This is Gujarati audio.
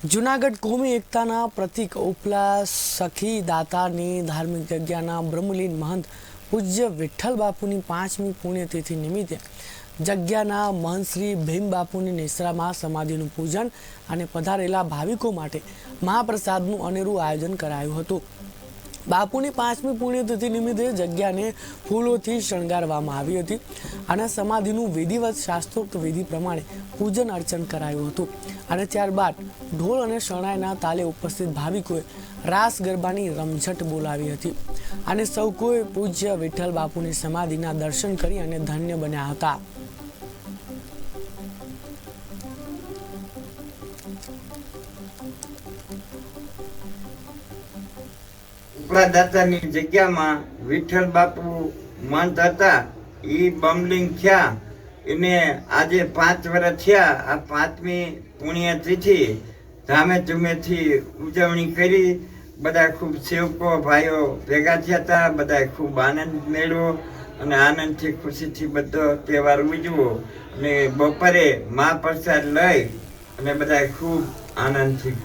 જૂનાગઢ કોમી એકતાના પ્રતીક ઉપલા સખી દાતારની ધાર્મિક જગ્યાના બ્રહ્મલીન મહંત પૂજ્ય વિઠ્ઠલ બાપુની 5મી પુણ્યતિથિ નિમિત્તે જગ્યાના મહંત શ્રી ભીમ બાપુની નેસરામાં સમાધિનું પૂજન અને પધારેલા ભાવિકો માટે મહાપ્રસાદનું અનેરું આયોજન કરાયું હતું। બાપુની 5મી પુણ્યતિથિ નિમિત્તે જગ્યાને ફૂલોથી શણગારવામાં આવી હતી અને સમાધિનું વિધિવત શાસ્ત્રોક્ત વિધિ પ્રમાણે પૂજન અર્ચન કરાયું હતું અને ત્યારબાદ ઢોલ અને શરણાઈના તાલે ઉપસ્થિત ભાવિકોએ રાસ ગરબાની રમઝટ બોલાવી હતી અને સૌ કોઈ પૂજ્ય વિઠ્ઠલ બાપુની સમાધિના દર્શન કરી અને ધન્ય બન્યા હતા। ઉપલા દાતાની જગ્યામાં વિઠ્ઠલ બાપુ મંત હતા। એ બમલિંગ થયા એને આજે 5 વર્ષ થયા। આ 5મી પુણ્યતિથિ ધામે ધૂમેથી ઉજવણી કરી। બધા ખૂબ સેવકો ભાઈઓ ભેગા થયા હતા। બધા ખૂબ આનંદ મેળવ્યો અને આનંદથી ખુશીથી બધો તહેવાર ઉજવો અને બપોરે મહાપ્રસાદ લઈ અને બધા ખૂબ આનંદથી